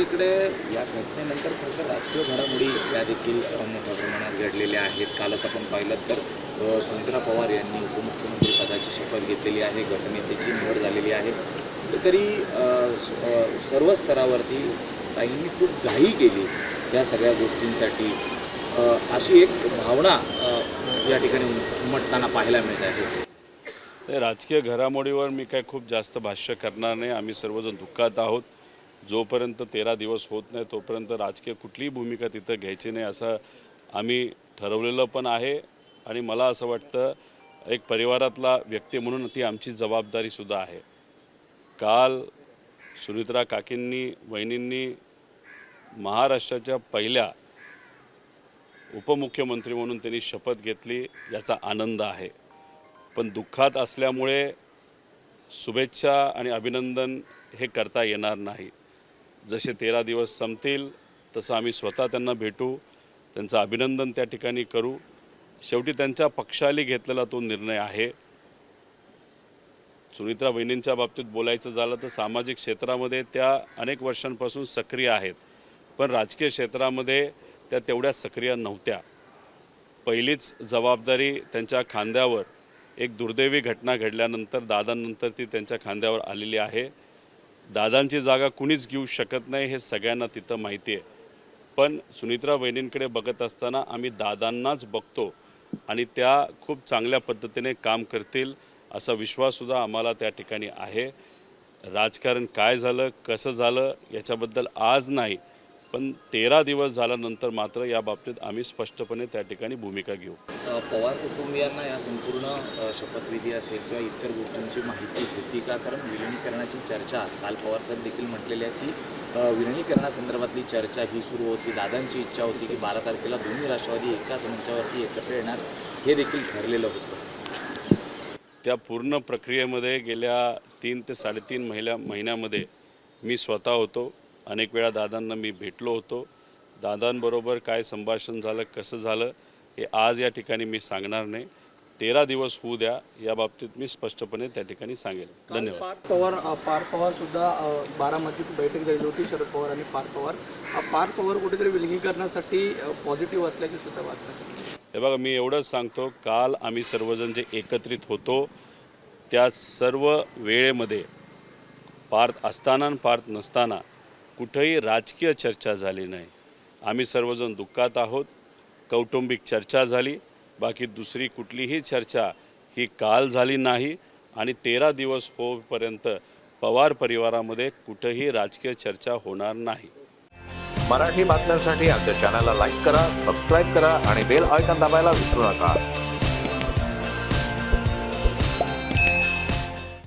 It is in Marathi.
दुसरीकडे या घटनेनंतर खरं तर राजकीय घडामोडी या देखील मोठ्या प्रमाणात घडलेल्या आहेत. कालच आपण पाहिलं तर सुनेत्रा पवार यांनी उपमुख्यमंत्री पदाची शपथ घेतलेली आहे, गटनेत्याची निवड झालेली आहे. तरी सर्व स्तरावरती ताईंनी खूप घाई केली या सगळ्या गोष्टींसाठी, अशी एक भावना या ठिकाणी उमटताना पाहायला मिळत आहे. राजकीय घडामोडीवर मी काय खूप जास्त भाष्य करणार नाही. आम्ही सर्वजण दुःखात आहोत. जोपर्यंत 13 दिवस होत नाही तोपर्यंत राजकीय कुठलीही भूमिका तिथं घ्यायची नाही असं आम्ही ठरवलेलं पण आहे. आणि मला असं वाटतं एक परिवारातला व्यक्ती म्हणून ती आमची जबाबदारीसुद्धा आहे. काल सुनेत्रा काकींनी वहिनींनी महाराष्ट्राच्या पहिल्या उपमुख्यमंत्री म्हणून त्यांनी शपथ घेतली, याचा आनंद आहे. पण दुःखात असल्यामुळे शुभेच्छा आणि अभिनंदन हे करता येणार नाही. जसे 13 दिवस संपतील तसं आम्ही स्वतः त्यांना भेटू, त्यांचं अभिनंदन त्या ठिकाणी करू. शेवटी त्यांच्या पक्षाने घेतलेला तो निर्णय आहे. सुनेत्रा वहिनींच्या बाबतीत बोलायचं झालं तर सामाजिक क्षेत्रामध्ये त्या अनेक वर्षांपासून सक्रिय आहेत, पण राजकीय क्षेत्रामध्ये त्या तेवढ्या सक्रिय नव्हत्या. पहिलीच जबाबदारी त्यांच्या खांद्यावर एक दुर्दैवी घटना घडल्यानंतर दादांनंतर ती त्यांच्या खांद्यावर आलेली आहे. दादांची जागा कुणीच घेऊ शकत नाही हे सगळ्यांना तिथं माहिती आहे. पण सुनेत्रा वहिनींकडे बघत असताना आम्ही दादांनाच बघतो आणि त्या खूप चांगल्या पद्धतीने काम करतील असा विश्वाससुद्धा आम्हाला त्या ठिकाणी आहे. राजकारण काय झालं कसं झालं याच्याबद्दल आज नाही, पण 13 दिवस झाल्यानंतर मात्र या बाबतीत आम्ही स्पष्टपणे त्या ठिकाणी भूमिका घेऊ. पवार कुटुंबियांना या संपूर्ण शपथविधी असेल किंवा इतर गोष्टींची माहिती होती का? कारण विलिनीकरणाची चर्चा काल पवार साहेब देखील म्हटलेली आहे की विलिनीकरणासंदर्भातली चर्चा ही सुरू होती. दादांची इच्छा होती की 12 तारखेला दोन्ही राष्ट्रवादी एकाच मंचावरती एकत्र येणार, हे देखील ठरलेलं होतं. त्या पूर्ण प्रक्रियेमध्ये गेल्या 3 ते 3.5 महिन्यामध्ये मी स्वतः होतो. अनेक वेळा दादांना मी भेटलो होतो. दादांबरोबर काय संभाषण झालं कसं झालं हे आज या ठिकाणी मी सांगणार नाही. 13 दिवस होऊ द्या, या बाबतीत मी स्पष्टपणे त्या ठिकाणी सांगेल. धन्यवाद. पार्थ पवार सुद्धा बारामतीत बैठक झाली होती, शरद पवार आणि पार्थ पवार कुठेतरी विलगीकरणासाठी पॉझिटिव्ह असल्याची सुद्धा बातमी. हे बघा, मी एवढंच सांगतो, काल आम्ही सर्वजण जे एकत्रित होतो त्या सर्व वेळेमध्ये पार्थ असताना आणि पार्थ नसताना कुठेही राजकीय चर्चा झाली नाही. आम्ही सर्वजण दुःखात आहोत. कौटुंबिक चर्चा झाली, बाकी दुसरी कुठलीही चर्चा ही काल झाली नाही. आणि 13 दिवस होईपर्यंत पवार परिवारामध्ये कुठेही राजकीय चर्चा होणार नाही. मराठी बातम्यांसाठी आमच्या चॅनलला लाईक करा, सबस्क्राईब करा आणि बेल आयकॉन दाबायला विसरू नका.